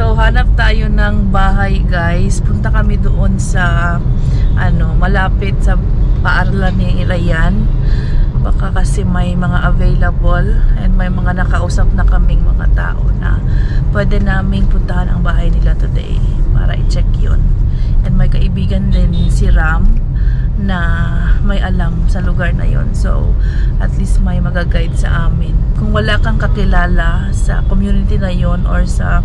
So, hanap tayo ng bahay, guys. Punta kami doon sa, malapit sa paaralan ni Ryan. Baka kasi may mga available and may mga nakausap na kaming mga tao na pwede naming puntahan ang bahay nila today para i-check yun. And may kaibigan din si Ram na may alam sa lugar na yon. So, at least may mag-guide sa amin. Kung wala kang kakilala sa community na yon or sa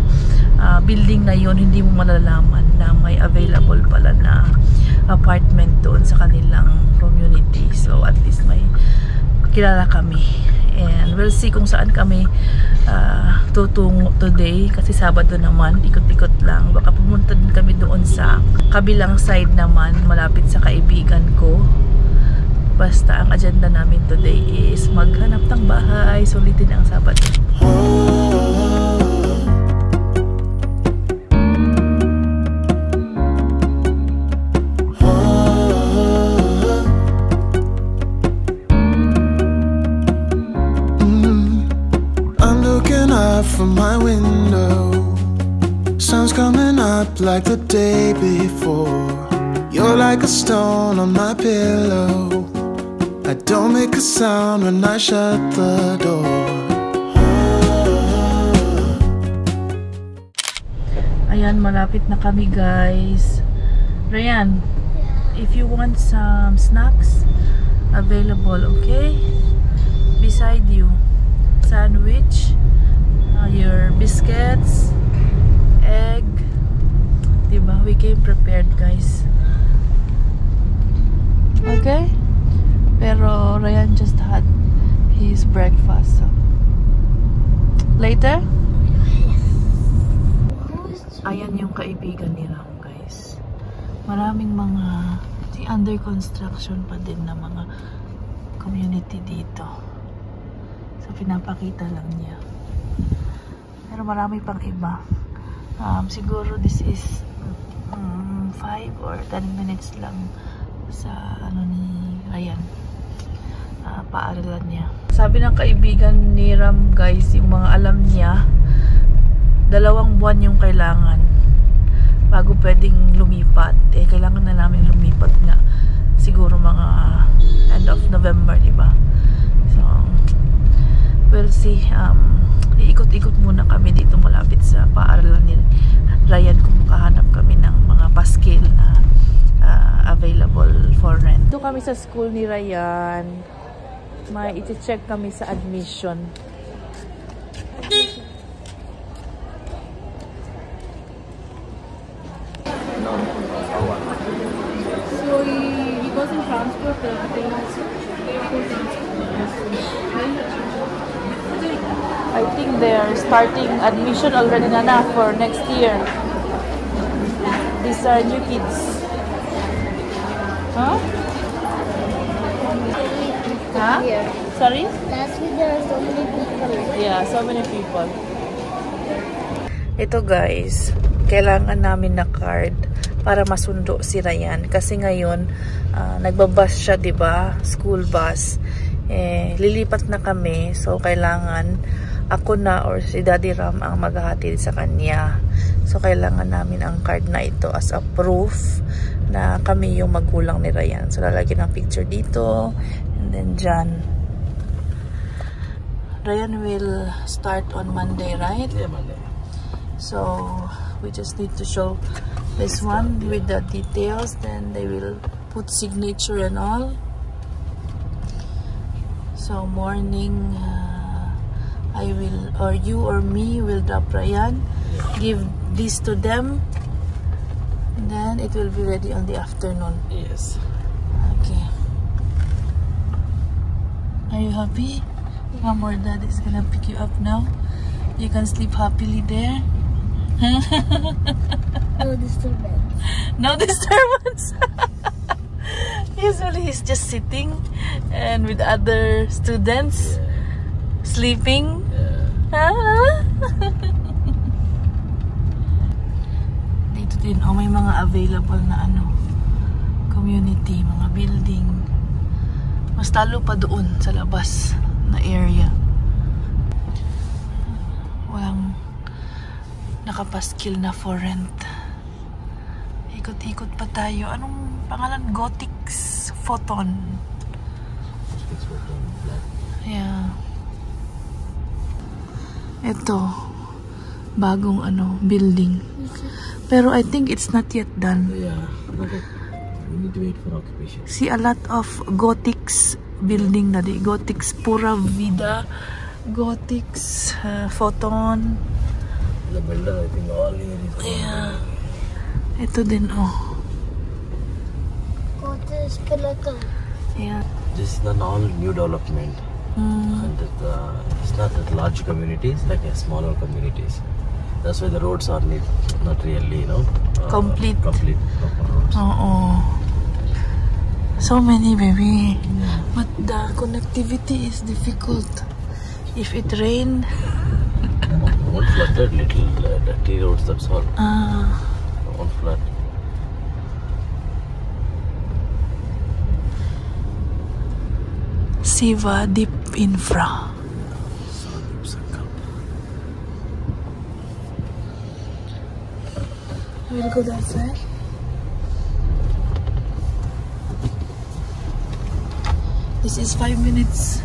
building na yon, hindi mo malalaman na may available pala na apartment doon sa kanilang community. So, at least may kilala kami. And we'll see kung saan kami tutungo today. Kasi Sabado naman, ikot-ikot lang. Baka pumunta din kami doon sa kabilang side naman, malapit sa kaibigan ko. Basta ang agenda namin today is maghanap ng bahay. Sulitin ang Sabado. From my window, sun's coming up like the day before. You're like a stone on my pillow. I don't make a sound when I shut the door. Ayan, malapit na kami, guys. Ryan, if you want some snacks, available, okay? Beside you, sandwich, your biscuits, egg, diba? We came prepared, guys. Okay? Pero Ryan just had his breakfast, so later? Ayan yung kaibigan ni Ram, guys. Maraming mga under construction pa din na mga community dito. So pinapakita lang niya. Pero marami pang iba. Siguro this is 5 or 10 minutes lang sa ni Ryan. Paaralan niya. Sabi ng kaibigan ni Ram, guys, yung mga alam niya, 2 buwan yung kailangan bago pwedeng lumipat. Kailangan na namin lumipat nga. Siguro mga end of November, diba? So, we'll see. Iikot-ikot muna kami dito malapit sa paaralan ni Ryan kung makahanap kami ng mga paskil na available for rent. Dito kami sa school ni Ryan. May iti-check kami sa admission. So he goes in transport, I think they're starting admission already na for next year. These are new kids. Huh? Huh? Sorry? Last week there were so many people. Yeah, so many people. Ito, guys, kailangan namin na card para masundo si Ryan. Kasi ngayon, nagbabus siya, diba? School bus. Lilipat na kami. So, kailangan ako na or si Daddy Ram ang maghahatid sa kanya. So, kailangan namin ang card na ito as a proof na kami yung magulang ni Ryan. So, lalagyan ng picture dito. And then, dyan. Ryan will start on Monday, right? Yeah, Monday. So, we just need to show this one with the details. Then, they will put signature and all. So, morning, I will, or you or me will drop Ryan, give this to them, and then it will be ready on the afternoon. Yes. Okay. Are you happy? Mom or Dad is gonna pick you up now. You can sleep happily there. No disturbance. No disturbance. Usually he's just sitting and with other students, sleeping. Dito din, may mga available na community, mga building. Mas talo pa doon sa labas na area. Walang nakapaskil na for rent. Ikot-ikot pa tayo. Anong pangalan? Gothics Photon. Yeah. Ito, bagong building. Pero I think it's not yet done. Yeah, okay. We need to wait for occupation. See a lot of Gothics building na di. Gothics Pura Vida, Gothics Photon. The builder, I think all here is. Yeah. Ito din, oh. What is Pinnacle? Yeah. This is an all new development. And it's not that large communities, like a smaller communities. That's why the roads are not really, Complete proper roads. Oo. So many, baby. But the connectivity is difficult. If it rain, One flooded little dirty roads, that's all. One flood. Siva Deep Infra. We'll go that side. This is 5 minutes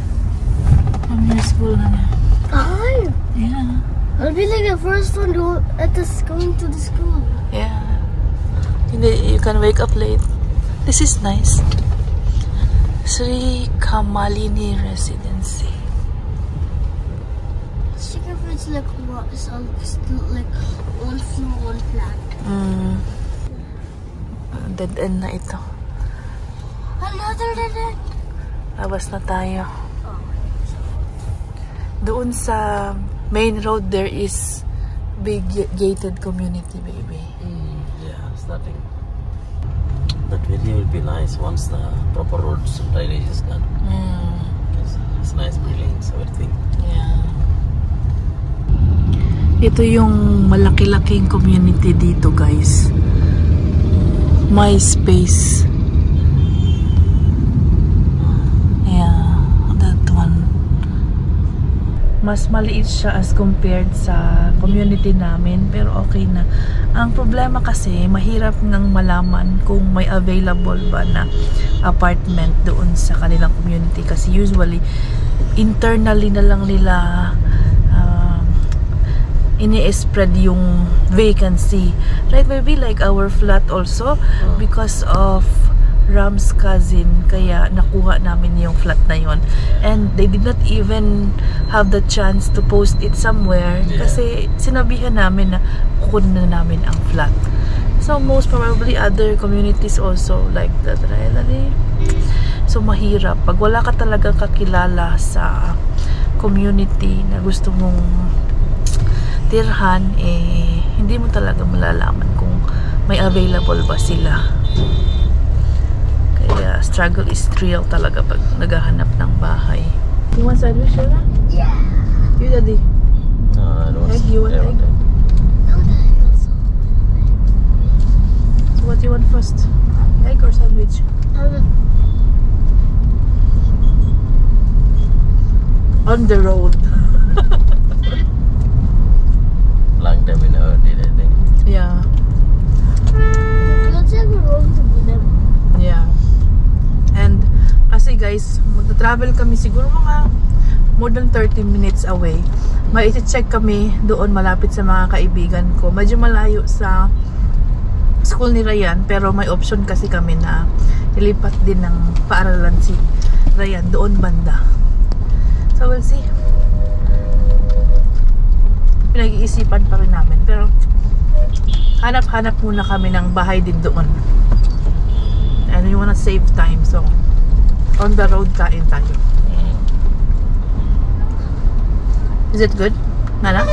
from your school, Nana. 5? Yeah. I'll be like the first one going to the school. Yeah. You can wake up late. This is nice. Sri Kamalini Residency. Chicken it's like what? It's all like one floor, one flat. Dead end na ito. Another dead end. Labas na tayo. Doon sa main road there is big gated community, baby. Yeah, starting. That area will be nice once the proper roads and drainage is done. It's nice buildings, everything. Yeah. Ito yung malaki-laking community dito, guys. MySpace. Yeah, that one. Mas maliit siya as compared sa community namin, pero okay na. Ang problema kasi, mahirap ngang malaman kung may available ba na apartment doon sa kanilang community. Kasi usually, internally na lang nila ini-spread yung vacancy. Right, maybe like our flat also, because of Ram's cousin, kaya nakuha namin yung flat na yon. And they did not even have the chance to post it somewhere kasi sinabihan namin na kukunin na namin ang flat. So most probably other communities also like that, right? So mahirap pag wala ka talagang kakilala sa community na gusto mong tirhan, hindi mo talaga malalaman kung may available ba sila. Kaya struggle is real talaga pag naghahanap ng bahay. You want sandwich, Sheila? Yeah. You, Daddy? I don't Egg? You want egg? No, that also. So what do you want first? Egg or sandwich? On the road. Long time in our did, I think. Yeah. Looks like we're going to be there. Yeah. And kasi guys, magta-travel kami siguro mga more than 30 minutes away. May i-check kami doon malapit sa mga kaibigan ko. Medyo malayo sa school ni Ryan, pero may option kasi kami na ilipat din ng paaralan si Ryan doon banda. So we'll see. Pinag-iisipan pa rin namin, pero hanap-hanap muna kami ng bahay din doon. And we wanna save time, so on the road kain tayo. Is it good, Nana?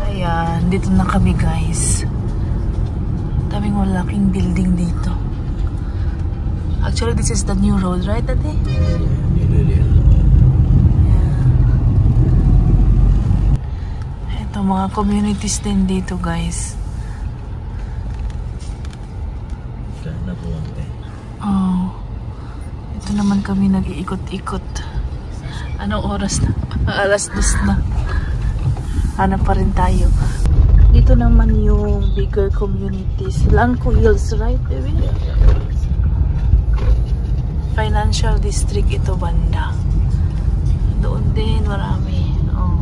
Ayan, dito na kami, guys. Daming malaking building dito. Actually, this is the new road, right, Ate? Ito, mga communities din dito, guys. Oh, ito naman kami nag-iikot-ikot. Anong oras na? Alas 2 na. Hanap pa rin tayo. Dito naman yung bigger communities. Lanco Hills, right, baby? Financial district ito banda. Doon din marami. Oh.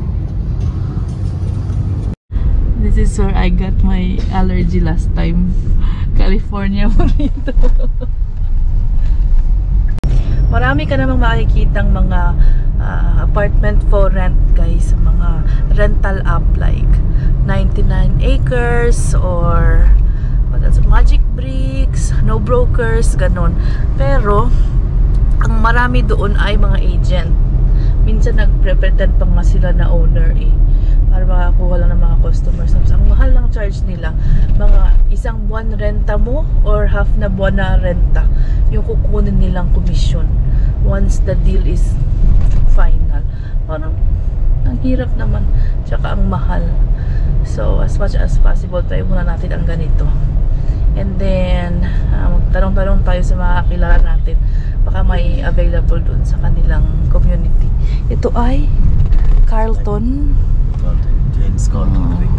This is where I got my allergy last time. California burrito. Marami ka namang makikitang mga apartment for rent, guys. Mga rental app like 99 Acres or what else? Magic Bricks, No Brokers, ganun. Pero ang marami doon ay mga agent. Minsan nagpre-pretend pa nga sila na owner para makakuha lang ng mga customers. Ang mahal lang charge nila, mga isang buwan renta mo or half na buwan na renta yung kukunin nilang commission once the deal is final. Parang ang hirap naman, tsaka ang mahal. So as much as possible, try muna natin ang ganito. And then magtanong-tanong tayo sa mga kilala natin, baka may available dun sa kanilang community. Ito ay Carlton. James Carlton Creek.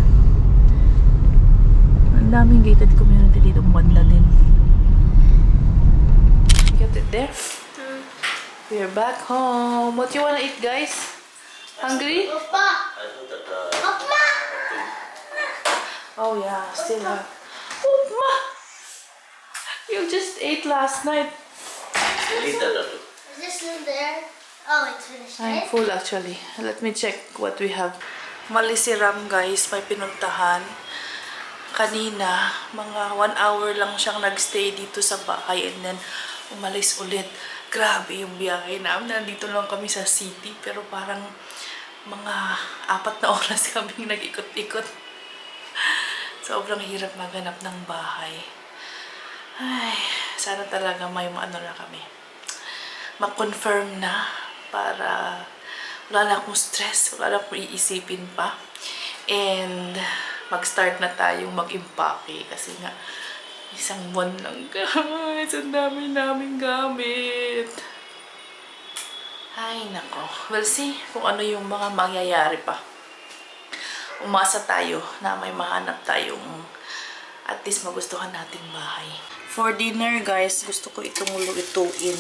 Ang daming gated community dito, banda din. Get it there? We're back home. What you wanna eat, guys? Hungry? Papa! Papa! Oh yeah, still have. Upma! You just ate last night. Is this in there? Oh, it's finished, I'm right? full actually. Let me check what we have. Mali si Ram, guys, may pinuntahan. Kanina, mga 1 hour lang siyang nagstay dito sa bahay and then umalis ulit. Grabe yung biyahe namin. Nandito lang kami sa city pero parang mga 4 na oras kaming nag-ikot-ikot. Sobrang hirap maghanap ng bahay. Ay, sana talaga may maano na kami. Ma-confirm na para wala na akong stress, wala na akong iisipin pa. And mag-start na tayong mag-impake kasi nga isang buwan lang, guys. Ang dami naming gamit. Ay, nako. We'll see kung ano yung mga mangyayari pa. Umasa tayo na may mahanap tayong at least magustuhan nating bahay. For dinner, guys, gusto ko itong lutuin.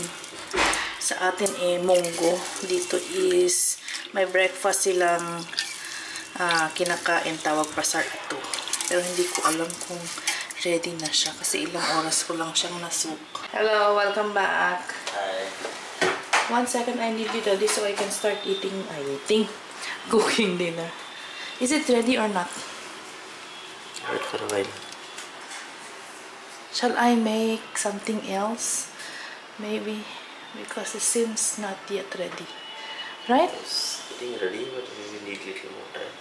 Sa atin munggo. Dito is may breakfast silang kinakain, tawag pasar ito. Pero hindi ko alam kung ready na siya kasi ilang oras ko lang siyang nasuk. Hello, welcome back. Hi. 1 second, I need you daddy so I can start eating, cooking dinner. Is it ready or not? Wait for a while. Shall I make something else? Maybe, because it seems not yet ready. Right? It's getting ready, but we will need little more time.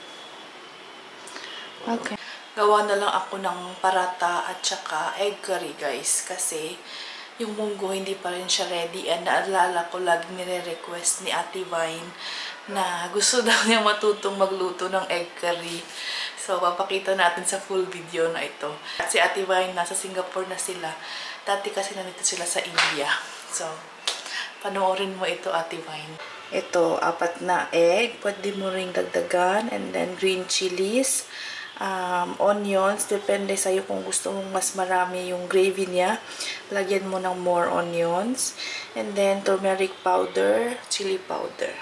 Okay. Gawa na lang ako ng parata at saka egg curry, guys. Kasi yung munggo hindi pa rin siya ready. And naalala ko lagi nire-request ni Ate Vine na gusto daw niya matutong magluto ng egg curry. So, papakita natin sa full video na ito. At si Ate Vine, nasa Singapore na sila. Dati kasi nandito sila sa India. So, panoorin mo ito, Ate Vine. Ito, 4 na egg. Pwede mo ring dagdagan. And then, green chilies. Onions, depende sa'yo kung gusto mong mas marami yung gravy niya. Lagyan mo ng more onions. And then, turmeric powder, chili powder.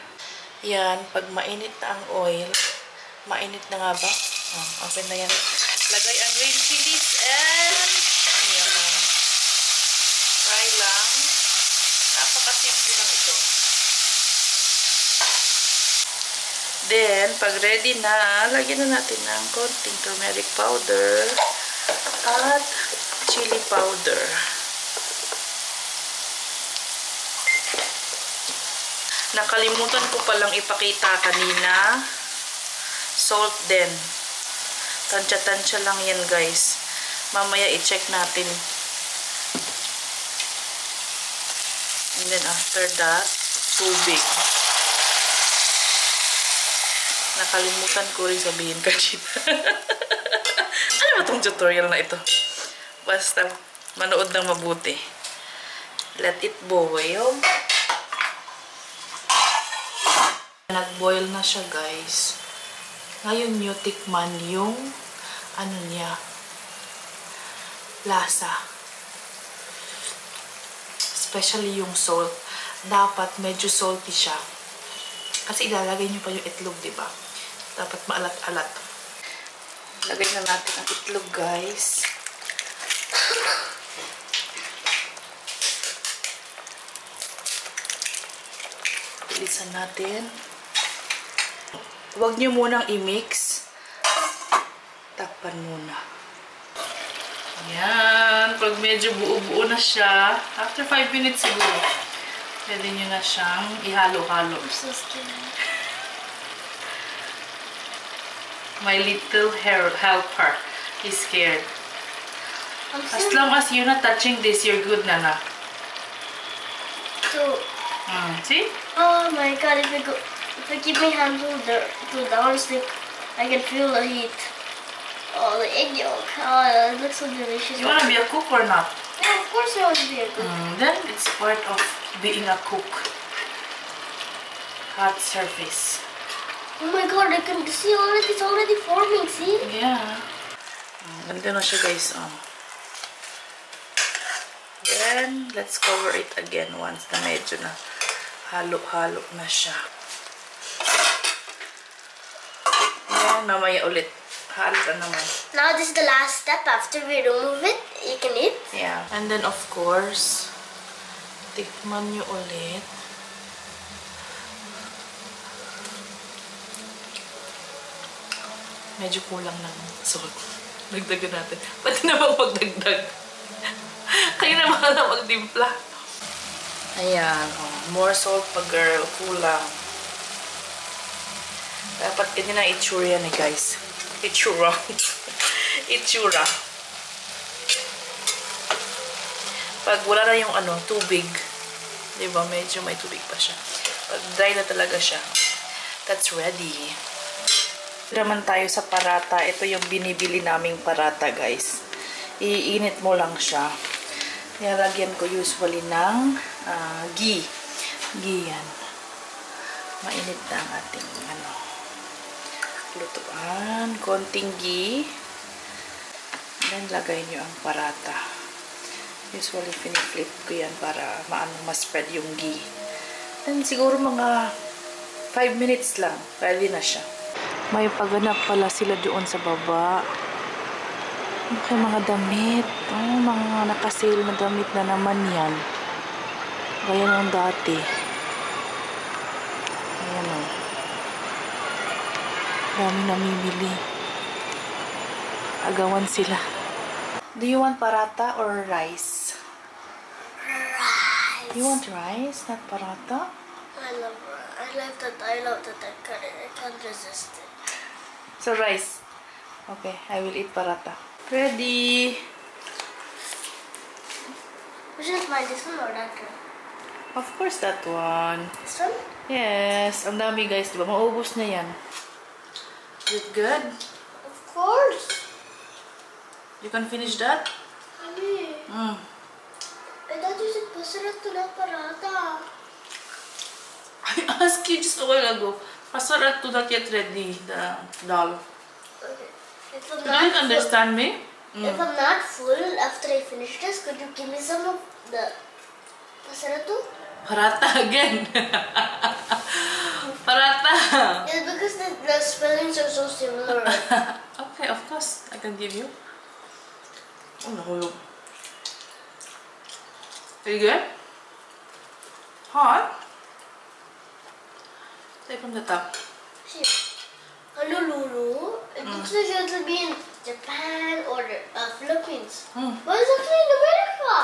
Yan, pag mainit na ang oil, mainit na nga ba? Open na yan. Lagay ang green chilies and onion. Fry lang. Napakasimple lang ito. Then, pag ready na, lagyan na natin ng konting turmeric powder at chili powder. Nakalimutan ko palang ipakita kanina. Salt din. Tansya-tansya lang yan, guys. Mamaya i-check natin. And then after that, tubig. Nakalimutan ko rin sabihin kanina. Ano ba itong tutorial na ito? Basta, manood ng mabuti. Let it boil. Nag-boil na siya, guys. Ngayon nyo tikman yung ano niya, lasa. Especially yung salt. Dapat medyo salty siya. Kasi ilalagay nyo pa yung itlog, diba? Dapat maalat-alat. Lagay na natin ang itlog, guys. Bilisan natin. Huwag nyo munang i-mix. Takpan muna. Yan. Pag medyo buo-buo na siya, after 5 minutes siguro, pwede nyo na siyang ihalo-halo. I'm so scared. My little helper is scared. As I'm long as you're not touching this, you're good, Nana. so. See? Oh my god! If I keep my hand to the stick, I can feel the heat. Oh, the egg yolk. Oh, it looks so delicious. You wanna be a cook or not? Yeah, of course I want to be a cook. Then it's part of being a cook. Hot surface. Oh my god! I can see already. It's already forming. See? Yeah. Ganda na siya, guys. Then, let's cover it again once na medyo na halo-halo na siya. Yan, mamaya ulit. Halo na naman. Now this is the last step. After we remove it, you can eat. Yeah. And then, of course, tikman nyo ulit. Medyo kulang ng salt. Dagdagan natin. Pati naman magdagdag. Kayo na mga magdimpla. Ayan. Oh. More salt pa, girl. Kulang. Dapat ganyan ang itsura yan eh, guys. Itsura. Itsura. Pag wala na yung tubig, diba, medyo may tubig pa siya. Pag dry na talaga siya, that's ready. Naman tayo sa parata. Ito yung binibili naming parata, guys. Iinit mo lang siya. Nilalagyan ko usually ng ghee. Ghee yan. Mainit na ang ating lutuan. Konting ghee. Then, lagay nyo ang parata. Usually, piniflip ko yan para ma-spread yung ghee. Then, siguro mga 5 minutes lang. Ready na siya. May pagganap pala sila doon sa baba. Okay, mga damit. Oh, mga nakasale na damit na naman yan. Gaya nung dati. Ayan o. Dami namimili. Agawan sila. Do you want parata or rice? Rice. You want rice, not parata? I love that. I love that. I can't resist it. So, rice. Okay, I will eat parata. Ready. Which is mine, this one or that one? Of course, that one. This one? Yes. Ang dami, guys. Diba? Maubos na yan. Is it good? Of course. You can finish that? Honey. I thought you said masarap to na parata. I asked you just a while ago. Masarap to not yet ready. The dal. Okay. If I'm You didn't understand me? If I'm not full after I finish this, could you give me some of the pasaratu? Parata again. Parata. Yeah, because the spellings are so similar. Okay, of course. I can give you. Oh, no. Are you good? Hot? Take from the top. See, Honolulu, it looks like it will be in Japan or Philippines. But it's actually in America.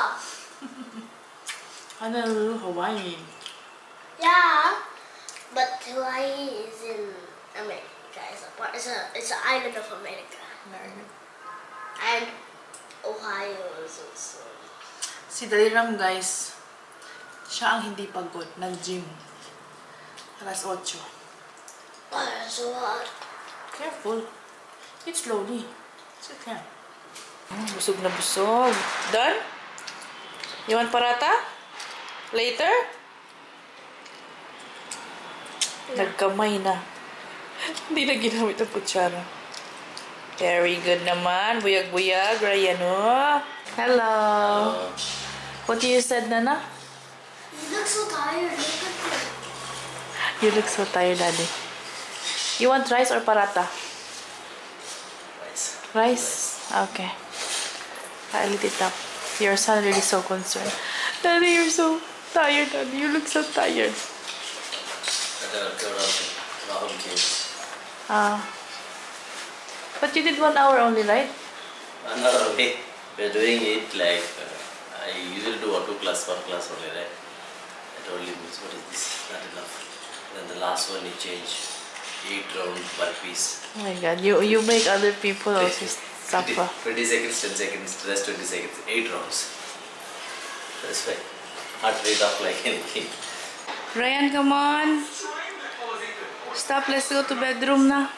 Honolulu, Hawaii. Yeah, but Hawaii is in America. It's an island of America. And Ohio is also. Si Daliram, guys, siya ang hindi pagod. Nag-gym. Alas 8. Oh, so hot. Careful. Eat slowly. Sit here. Busog na busog. Done? You want parata? Later? Nagkamay na. Hindi na ginamit ang kutsara. Very good naman. Buyag-buyag, Ryan, oh. Hello. What you said, Nana? You look so tired. Look at you. You look so tired, Daddy. You want rice or paratha? Rice. Rice? Okay. I'll eat it up. Your son really so concerned. Daddy, you're so tired, Daddy. You look so tired. But you did 1 hour only, right? 1 hour only. We're doing it like I usually do 2 class per class only, right? I told him, what is this? Not enough. Then the last one he changed 8 round burpees. Oh my God, you make other people also suffer. 20 seconds, 10 seconds, rest 20 seconds, 8 rounds. That's why heart rate up like anything. Ryan, come on. Stop, let's go to bedroom na.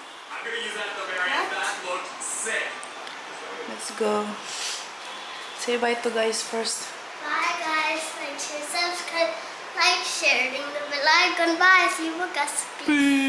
Let's go. Say bye to guys first. Bye guys. Like, share, subscribe, like, share, ring the bell icon. Bye. See you guys. Peace.